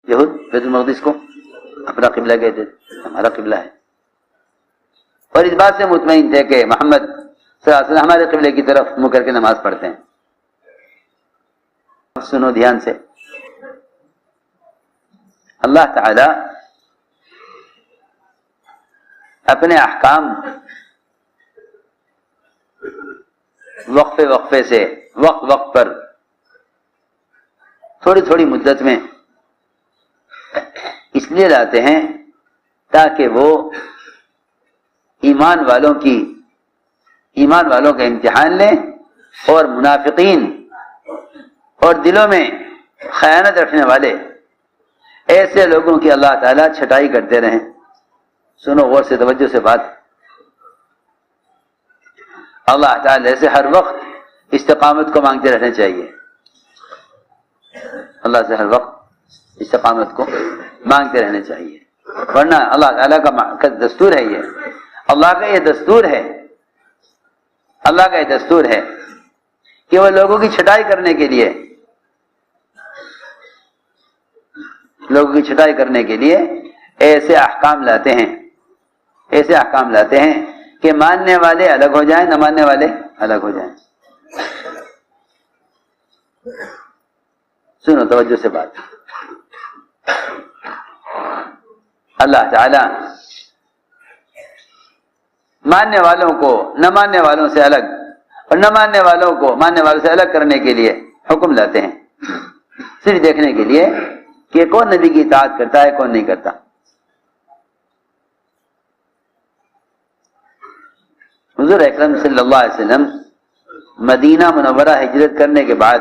یہود بیت المقدس کو اپنا قبلہ کہتے تھے، ہمارا قبلہ ہے، اور اس بات سے مطمئن تھے کہ محمد صلی اللہ علیہ وسلم ہمارے قبلے کی طرف منہ کر کے نماز پڑھتے ہیں۔ سنو دھیان سے، اللہ تعالی اپنے احکام وقفے سے وقت پر تھوڑی تھوڑی مدت میں اس لیے لاتے ہیں تاکہ وہ ایمان والوں کا امتحان لیں، اور منافقین اور دلوں میں خیانت رکھنے والے ایسے لوگوں کی اللہ تعالیٰ چھٹائی کرتے رہیں۔ سنو غور سے، توجہ سے بات، اللہ تعالیٰ سے ہر وقت استقامت کو مانگتے رہنا چاہیے، اللہ سے ہر وقت استقامت کو مانگتے رہنا چاہیے، ورنہ اللہ تعالیٰ کا دستور ہے، یہ اللہ کا یہ دستور ہے، اللہ کا یہ دستور ہے کہ وہ لوگوں کی چھٹائی کرنے کے لیے ایسے احکام لاتے ہیں کہ ماننے والے الگ ہو جائیں، نہ ماننے والے الگ ہو جائیں۔ سنو توجہ سے بات، اللہ تعالی ماننے والوں کو نہ ماننے والوں سے الگ، اور نہ ماننے والوں کو ماننے والوں سے الگ کرنے کے لیے حکم لاتے ہیں، صرف دیکھنے کے لیے کہ کون نبی کی اطاعت کرتا ہے، کون نہیں کرتا۔ حضور اکرم صلی اللہ علیہ وسلم مدینہ منورہ ہجرت کرنے کے بعد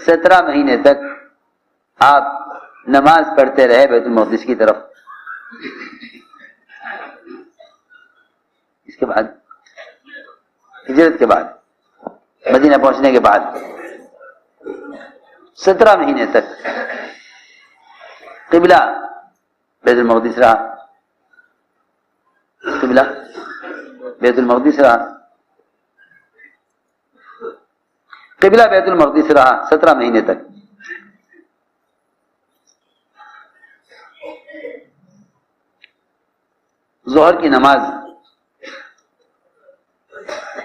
17 مہینے تک آپ نماز پڑھتے رہے بیت المقدس کی طرف۔ اس کے بعد ہجرت کے بعد مدینہ پہنچنے کے بعد 17 مہینے تک قبلہ بیت المقدس رہا، قبلہ بیت المقدس رہا، قبلہ بیت المقدس رہا 17 مہینے تک۔ ظہر کی نماز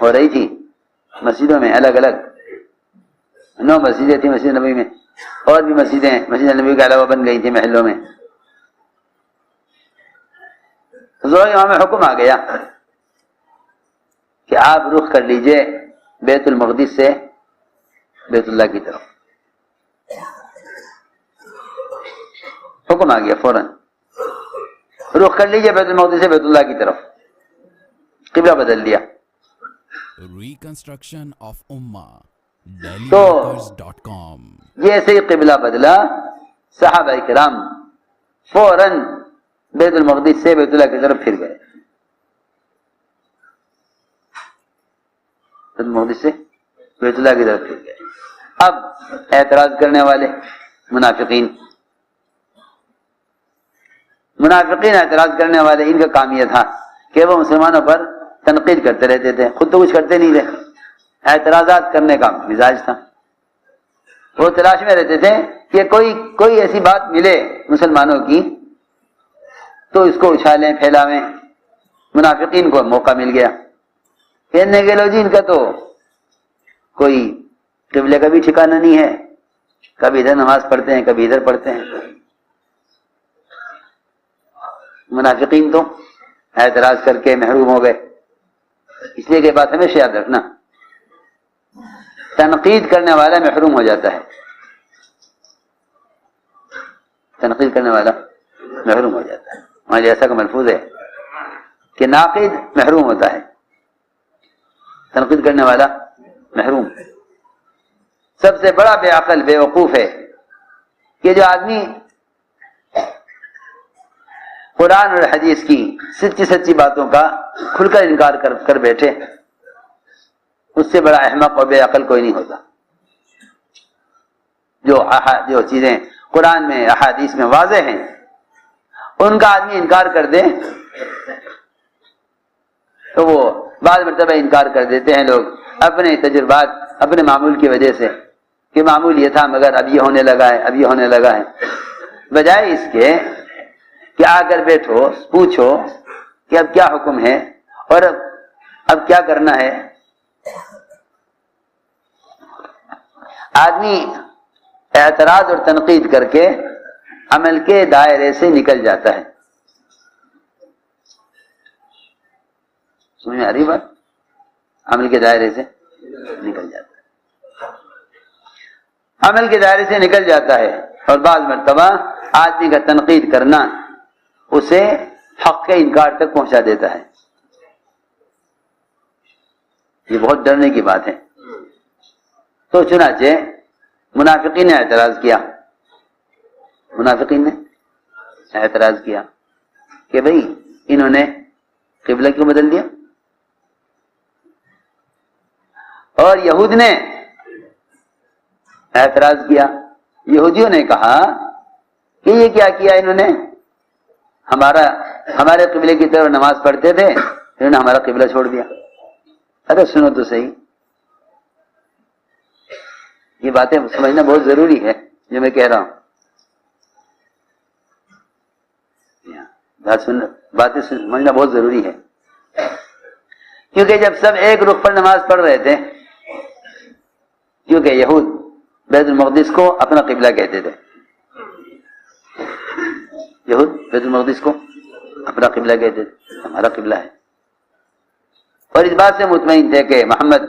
ہو رہی تھی مسجدوں میں، الگ الگ 9 مسجدیں تھیں مسجد نبوی میں، اور بھی مسجدیں مسجد نبوی کے علاوہ بن گئی تھیں محلوں میں۔ ظہر امام میں حکم آ گیا کہ آپ رخ کر لیجئے بیت المقدس سے بیت اللہ کی طرف، حکم آ گیا فوراً، رخ کر لیجئے بیت المقدس سے بیت اللہ کی طرف، قبلہ بدل دیا۔ ریکنسٹرکشن آف امہ تو جیسے ہی قبلہ بدلا، صحابہ کرام فوراً بیت المقدس سے بیت اللہ کی طرف پھر گئے، بیت المقدس سے بیت اللہ کی طرف پھر گئے۔ اب اعتراض کرنے والے منافقین اعتراض کرنے والے، ان کا کام یہ تھا کہ وہ مسلمانوں پر تنقید کرتے رہتے تھے، خود تو کچھ کرتے نہیں تھے، اعتراضات کرنے کا مزاج تھا۔ وہ تلاش میں رہتے تھے کہ کوئی ایسی بات ملے مسلمانوں کی تو اس کو اچھالیں پھیلاویں۔ منافقین کو موقع مل گیا کہنے کے لو جی ان کا تو کوئی قبلے کا بھی ٹھکانہ نہیں ہے، کبھی ادھر نماز پڑھتے ہیں کبھی ادھر پڑھتے ہیں۔ منافقین تو اعتراض کر کے محروم ہو گئے۔ اس لیے کہ بات ہمیشہ یاد رکھنا، تنقید کرنے والا محروم ہو جاتا ہے، تنقید کرنے والا محروم ہو جاتا ہے۔ ہمارے ایسا کا ملفوظ ہے کہ ناقد محروم ہوتا ہے، تنقید کرنے والا محروم۔ سب سے بڑا بے عقل بے وقوف ہے کہ جو آدمی قرآن اور حدیث کی سچی باتوں کا کھل کر انکار کر بیٹھے، اس سے بڑا احمق اور بے عقل کوئی نہیں ہوتا۔ جو چیزیں قرآن میں احادیث میں واضح ہیں ان کا آدمی انکار کر دے تو وہ بعض مرتبہ انکار کر دیتے ہیں لوگ اپنے تجربات، اپنے معمول کی وجہ سے کہ معمول یہ تھا مگر اب یہ ہونے لگا ہے، اب یہ ہونے لگا ہے۔ بجائے اس کے کہ آ کر بیٹھو پوچھو کہ اب کیا حکم ہے اور اب کیا کرنا ہے، آدمی اعتراض اور تنقید کر کے عمل کے دائرے سے نکل جاتا ہے. سمجھ میں آ رہی بات؟ عمل کے دائرے سے نکل جاتا ہے، عمل کے دائرے سے نکل جاتا ہے. اور بعض مرتبہ آدمی کا تنقید کرنا اسے حق کے انکار تک پہنچا دیتا ہے. یہ بہت ڈرنے کی بات ہے. تو چنانچہ منافقین نے اعتراض کیا، منافقین نے اعتراض کیا کہ بھئی انہوں نے قبلہ کیوں بدل دیا؟ اور یہود نے اعتراض کیا، یہودیوں نے کہا کہ یہ کیا کیا انہوں نے، ہمارے قبلے کی طرف نماز پڑھتے تھے، انہوں نے ہمارا قبلہ چھوڑ دیا. ارے سنو تو صحیح، یہ باتیں سمجھنا بہت ضروری ہے جو میں کہہ رہا ہوں. باتیں سمجھنا بہت ضروری ہے، کیونکہ جب سب ایک رخ پر نماز پڑھ رہے تھے، کیونکہ یہود بیت المقدس کو اپنا قبلہ کہتے تھے، یہود بیت المقدس کو اپنا قبلہ کہتے تھے، ہمارا قبلہ ہے، اور اس بات سے مطمئن تھے کہ محمد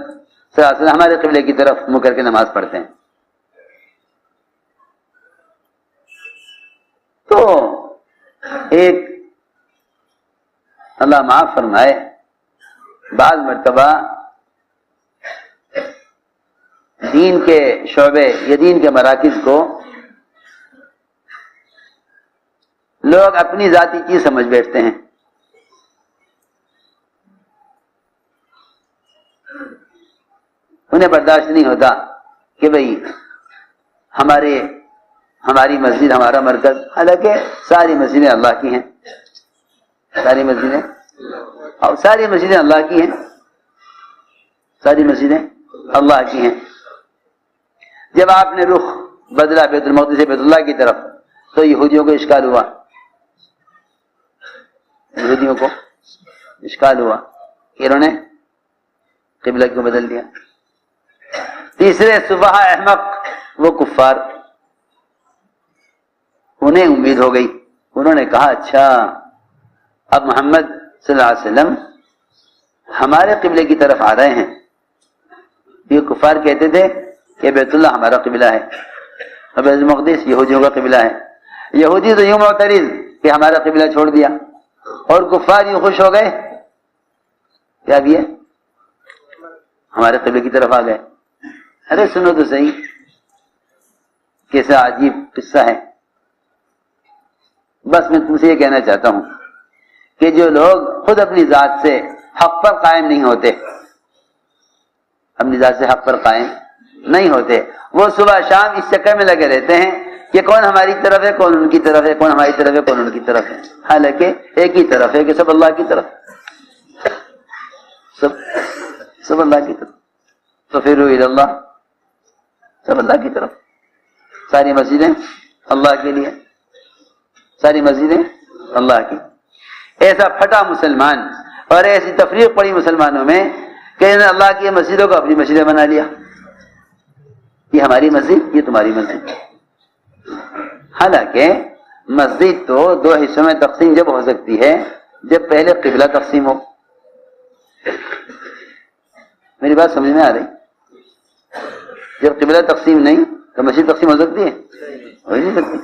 صلی اللہ علیہ وسلم ہمارے قبلے کی طرف منہ کر کے نماز پڑھتے ہیں. تو ایک اللہ معاف فرمائے بعض مرتبہ دین کے شعبے یا دین کے مراکز کو لوگ اپنی ذاتی چیز سمجھ بیٹھتے ہیں. انہیں برداشت نہیں ہوتا کہ بھئی ہماری مسجد ہمارا مرکز، حالانکہ ساری مسجدیں اللہ کی ہیں، ساری مسجدیں اللہ کی ہیں، ساری مسجدیں اللہ کی ہیں. جب آپ نے رخ بدلا بیت المقدس سے بیت اللہ کی طرف تو یہودیوں کو اشکال ہوا، یہودیوں کو اشکال ہوا کہ انہوں نے قبلہ کیوں بدل دیا. تیسرے صبح احمق وہ کفار، انہیں امید ہو گئی، انہوں نے کہا اچھا اب محمد صلی اللہ علیہ وسلم ہمارے قبلے کی طرف آ رہے ہیں. یہ کفار کہتے تھے کہ بیت اللہ ہمارا قبلہ ہے اور بیت المقدس یہودیوں کا قبلہ ہے. یہودی تو یوں معترض کہ ہمارا قبلہ چھوڑ دیا، اور کفار یوں خوش ہو گئے کیا بھی ہے ہمارے قبلے کی طرف آ گئے. ارے سنو تو صحیح، کیسا عجیب قصہ ہے. بس میں تم سے یہ کہنا چاہتا ہوں کہ جو لوگ خود اپنی ذات سے حق پر قائم نہیں ہوتے، اپنی ذات سے حق پر قائم نہیں ہوتے، وہ صبح شام اس چکر میں لگے رہتے ہیں کہ کون ہماری طرف ہے، کون ان کی طرف ہے، کون ہماری طرف ہے، کون ان کی طرف ہے. حالانکہ ایک ہی طرف ہے کہ سب اللہ کی طرف، سب اللہ کی طرف. تو پھر اللہ، سب اللہ کی طرف، ساری مسجدیں اللہ کے لیے، ساری مسجدیں اللہ کی. ایسا پھٹا مسلمان اور ایسی تفریق پڑی مسلمانوں میں کہ انہوں نے اللہ کی مسجدوں کو اپنی مسجدیں بنا لیا. یہ ہماری مسجد، یہ تمہاری مسجد. حالانکہ مسجد تو دو حصوں میں تقسیم جب ہو سکتی ہے جب پہلے قبلہ تقسیم ہو. میری بات سمجھ میں آ رہی؟ جب قبلہ تقسیم نہیں تو مسجد تقسیم ہو سکتی ہے؟ ہو ہی نہیں سکتی.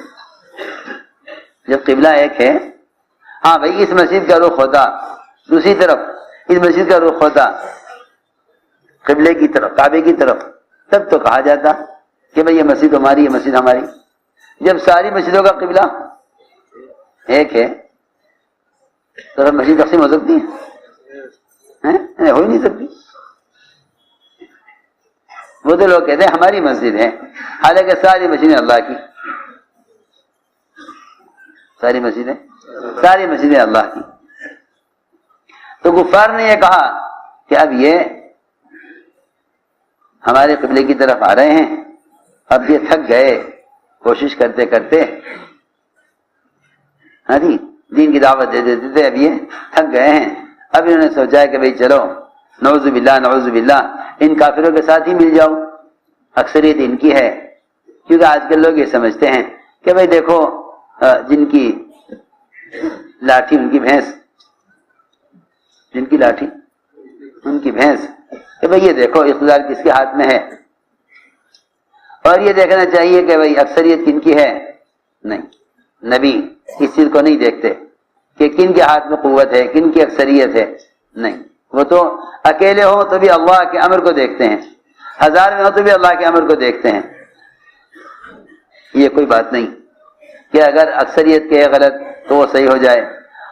جب قبلہ ایک ہے، ہاں بھائی اس مسجد کا رخ ہوتا دوسری طرف، اس مسجد کا رخ ہوتا قبلے کی طرف، کعبے کی طرف، تب تو کہا جاتا کہ بھئی یہ مسجد ہماری، یہ مسجد ہماری. جب ساری مسجدوں کا قبلہ ایک ہے تو مسجد تقسیم ہو سکتی ہے؟ ہو ہی نہیں سکتی. وہ تو لوگ کہتے ہیں ہماری مسجد ہے، حالانکہ ساری مسجدیں اللہ کی، ساری مسجدیں اللہ کی. تو کفار نے یہ کہا کہ اب یہ ہمارے قبلے کی طرف آ رہے ہیں، اب یہ تھک گئے کوشش کرتے کرتے، ہاں جی دین کی دعوت دے دیتے تھے، اب یہ تھک گئے ہیں، اب انہوں نے سوچا ہے کہ بھئی چلو نعوذ باللہ ان کافروں کے ساتھ ہی مل جاؤ، اکثریت ان کی ہے۔ کیونکہ آج کل لوگ یہ سمجھتے ہیں کہ بھئی دیکھو جن کی لاٹھی ان کی بھینس، جن کی لاٹھی ان کی بھینس، کہ بھئی یہ دیکھو اقتدار کس کے ہاتھ میں ہے، اور یہ دیکھنا چاہیے کہ بھئی اکثریت کن کی ہے۔ نہیں، نبی اس چیز کو نہیں دیکھتے کہ کن کے ہاتھ میں قوت ہے، کن کی اکثریت ہے، نہیں، وہ تو اکیلے ہوں تو بھی اللہ کے امر کو دیکھتے ہیں، 1000 میں ہوں تو بھی اللہ کے امر کو دیکھتے ہیں۔ یہ کوئی بات نہیں کہ اگر اکثریت کے غلط تو وہ صحیح ہو جائے،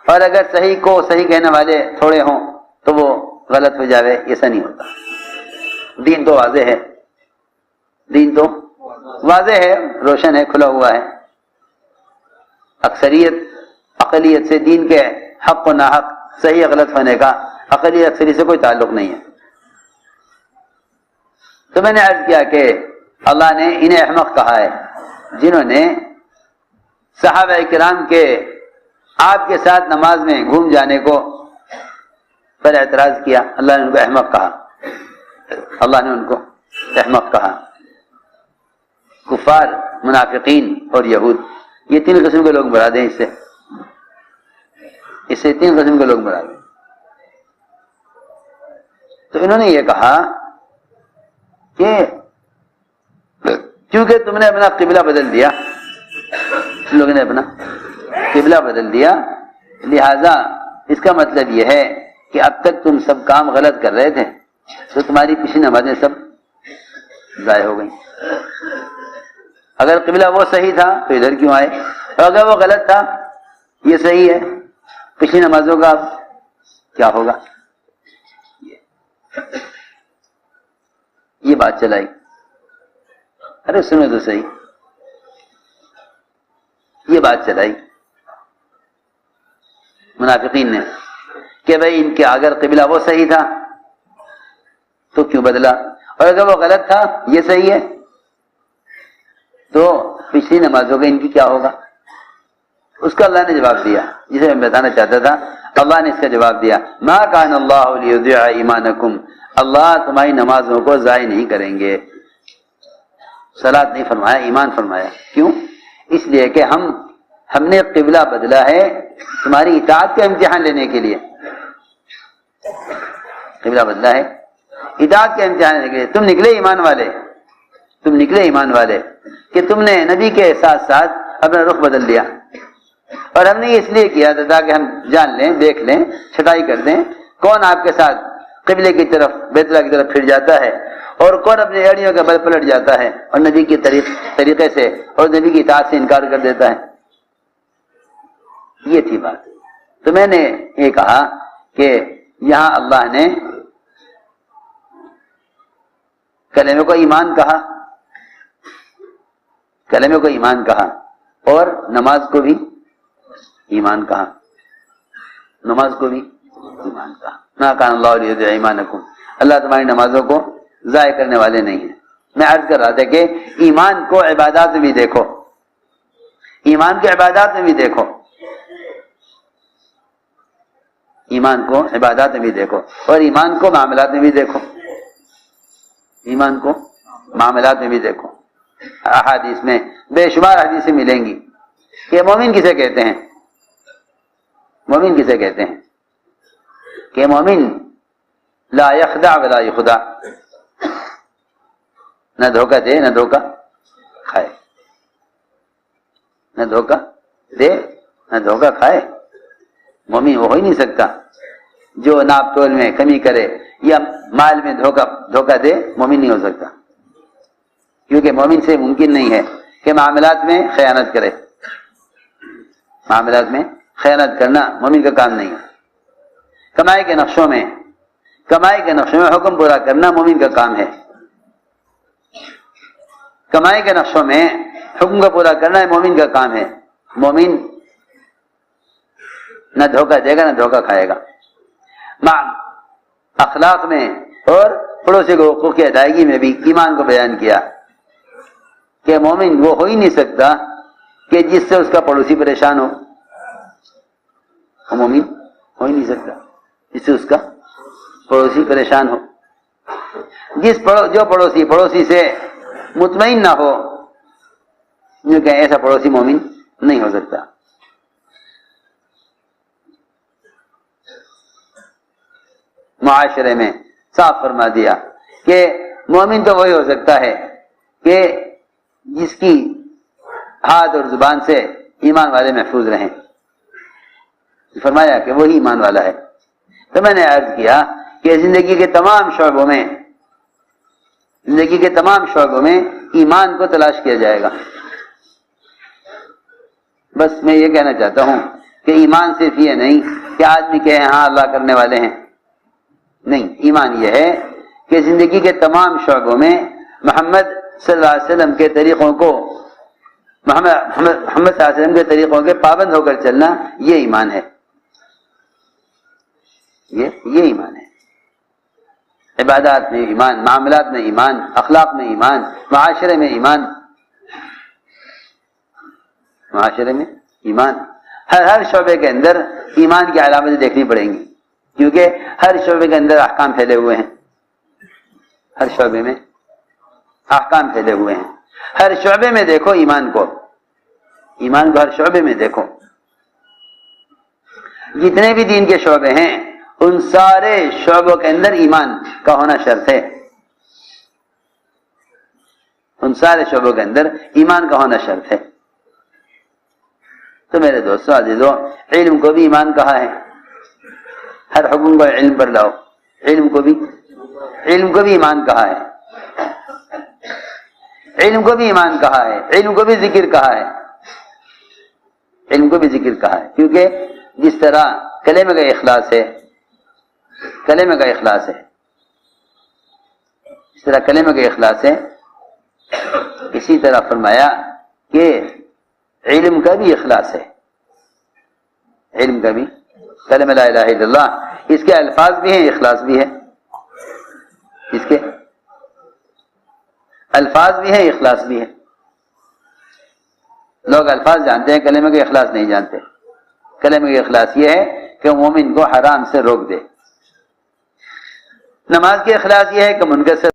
اور اگر صحیح کو صحیح کہنے والے تھوڑے ہوں تو وہ غلط ہو جائے، ایسا نہیں ہوتا۔ دین تو واضح ہے، دین تو واضح ہے، روشن ہے، کھلا ہوا ہے۔ اکثریت اقلیت سے دین کے حق و ناحق، صحیح غلط ہونے کا اقلیت اکثریت سے کوئی تعلق نہیں ہے۔ تو میں نے عرض کیا کہ اللہ نے انہیں احمق کہا ہے جنہوں نے صحابہ کرام کے آپ کے ساتھ نماز میں گھوم جانے کو پر اعتراض کیا، اللہ نے ان کو احمق کہا، اللہ نے ان کو احمق کہا۔ کفار، منافقین اور یہود، یہ 3 قسم کے لوگ مراد ہیں، اس سے 3 قسم کے لوگ مراد ہیں۔ تو انہوں نے یہ کہا کہ کیونکہ تم نے اپنا قبلہ بدل دیا، لوگوں نے اپنا قبلہ بدل دیا، لہذا اس کا مطلب یہ ہے کہ اب تک تم سب کام غلط کر رہے تھے تو تمہاری پچھلی نمازیں سب ضائع ہو گئیں۔ اگر قبلہ وہ صحیح تھا تو ادھر کیوں آئے، اور اگر وہ غلط تھا یہ صحیح ہے، پچھلی نمازوں کا اب کیا ہوگا؟ یہ بات چلائی۔ ارے سنو تو صحیح، یہ بات چلائی منافقین نے کہ بھئی ان کے اگر قبلہ وہ صحیح تھا تو کیوں بدلا، اور اگر وہ غلط تھا یہ صحیح ہے تو پچھلی نمازوں کا ان کی کیا ہوگا؟ اس کا اللہ نے جواب دیا جسے میں بتانا چاہتا تھا۔ اللہ نے اس کا جواب دیا، ما کان اللہ لیضیع ایمانکم، اللہ تمہاری نمازوں کو ضائع نہیں کریں گے۔ صلاۃ نہیں فرمایا، ایمان فرمایا۔ کیوں؟ اس لیے کہ ہم نے قبلہ بدلا ہے تمہاری اطاعت کا امتحان لینے کے لیے، قبلہ بدلا ہے اطاعت کا امتحان لینے کے لیے۔ تم نکلے ایمان والے کہ تم نے نبی کے ساتھ ساتھ اپنا رخ بدل دیا، اور ہم نے اس لیے کیا تھا تاکہ ہم جان لیں، دیکھ لیں، چھٹائی کر دیں کون آپ کے ساتھ قبلے کی طرف، بیت اللہ کی طرف پھر جاتا ہے، اور کون اپنی ایڑیوں کے بل پلٹ جاتا ہے اور نبی کے طریقے سے اور نبی کی اطاعت سے انکار کر دیتا ہے۔ یہ تھی بات۔ تو میں نے یہ کہا کہ یہاں اللہ نے کلمے کو ایمان کہا، کلمے کو ایمان کہا، اور نماز کو بھی ایمان کہا، نماز کو بھی ایمان کہا۔ ما کان اللہ لیضیع ایمانکم، اللہ تمہاری نمازوں کو ضائع کرنے والے نہیں ہیں۔ میں عرض کر رہا تھا کہ ایمان کو عبادات میں بھی دیکھو، ایمان کے عبادات میں بھی دیکھو، ایمان کو عبادات میں بھی دیکھو، اور ایمان کو معاملات میں بھی دیکھو، ایمان کو معاملات میں بھی دیکھو۔ احادیث میں بے شمار حدیثیں ملیں گی کہ مومن کسے کہتے ہیں، مومن کسے کہتے ہیں کہ مومن لا یخدع ولا یخدع، نہ دھوکہ دے نہ دھوکہ کھائے، نہ دھوکہ دے نہ دھوکہ کھائے۔ مومن وہ ہو ہی نہیں سکتا جو ناپ تول میں کمی کرے یا مال میں دھوکہ دے، مومن نہیں ہو سکتا، کیونکہ مومن سے ممکن نہیں ہے کہ معاملات میں خیانت کرے، معاملات میں خیانت کرنا مومن کا کام نہیں ہے۔ کمائی کے نقشوں میں حکم پورا کرنا مومن کا کام ہے، کمائی کے نقشوں میں حکم کا پورا کرنا مومن کا کام ہے۔ مومن نہ دھوکہ دے گا نہ دھوکہ کھائے گا۔ اخلاق میں اور پڑوسی کو حقوق کی ادائیگی میں بھی ایمان کو بیان کیا کہ مومن وہ ہو ہی نہیں سکتا کہ جس سے اس کا پڑوسی پریشان ہو، وہ مومن ہو ہی نہیں سکتا، اس سے اس کا پڑوسی پریشان ہو۔ جو پڑوسی سے مطمئن نہ ہو، جو کہ ایسا پڑوسی مومن نہیں ہو سکتا۔ معاشرے میں صاف فرما دیا کہ مومن تو وہی ہو سکتا ہے کہ جس کی ہاتھ اور زبان سے ایمان والے محفوظ رہیں، فرمایا کہ وہی ایمان والا ہے۔ تو میں نے عرض کیا کہ زندگی کے تمام شعبوں میں ایمان کو تلاش کیا جائے گا۔ بس میں یہ کہنا چاہتا ہوں کہ ایمان صرف یہ نہیں کہ آدمی کہے ہاں اللہ کرنے والے ہیں، نہیں، ایمان یہ ہے کہ زندگی کے تمام شعبوں میں محمد صلی اللہ علیہ وسلم کے طریقوں کو، محمد صلی اللہ علیہ وسلم کے طریقوں کے پابند ہو کر چلنا، یہ ایمان ہے، یہ ایمان ہے۔ عبادات میں ایمان، معاملات میں ایمان، اخلاق میں ایمان، معاشرے میں ایمان، ہر شعبے کے اندر ایمان کی علامتیں دیکھنی پڑیں گی، کیونکہ ہر شعبے کے اندر احکام پھیلے ہوئے ہیں، ہر شعبے میں احکام پھیلے ہوئے ہیں۔ ہر شعبے میں دیکھو ایمان کو ہر شعبے میں دیکھو۔ جتنے بھی دین کے شعبے ہیں ان سارے شعبوں کے اندر ایمان کا ہونا شرط ہے، ان سارے شعبوں کے اندر ایمان کا ہونا شرط ہے۔ تو میرے دوستو عزیزو، علم کو بھی ایمان کہا ہے، ہر حکم کو علم پر لاؤ، علم کو بھی ایمان کہا ہے، علم کو بھی ایمان کہا ہے، علم کو بھی ذکر کہا ہے، علم کو بھی ذکر کہا ہے، کیونکہ جس طرح کلمہ کا اخلاص ہے، اس طرح کلمہ کا اخلاص ہے، اسی طرح فرمایا کہ علم کا بھی اخلاص ہے، علم کا بھی، کلمہ لا الہ الا اللہ، اس کے الفاظ بھی ہیں، اخلاص بھی ہے، اس کے الفاظ بھی ہیں، اخلاص بھی ہے۔ لوگ الفاظ جانتے ہیں، کلمہ کے اخلاص نہیں جانتے۔ کلمہ کے اخلاص یہ ہے کہ مومن کو حرام سے روک دے، نماز کے اخلاص یہ ہے کہ منکر سے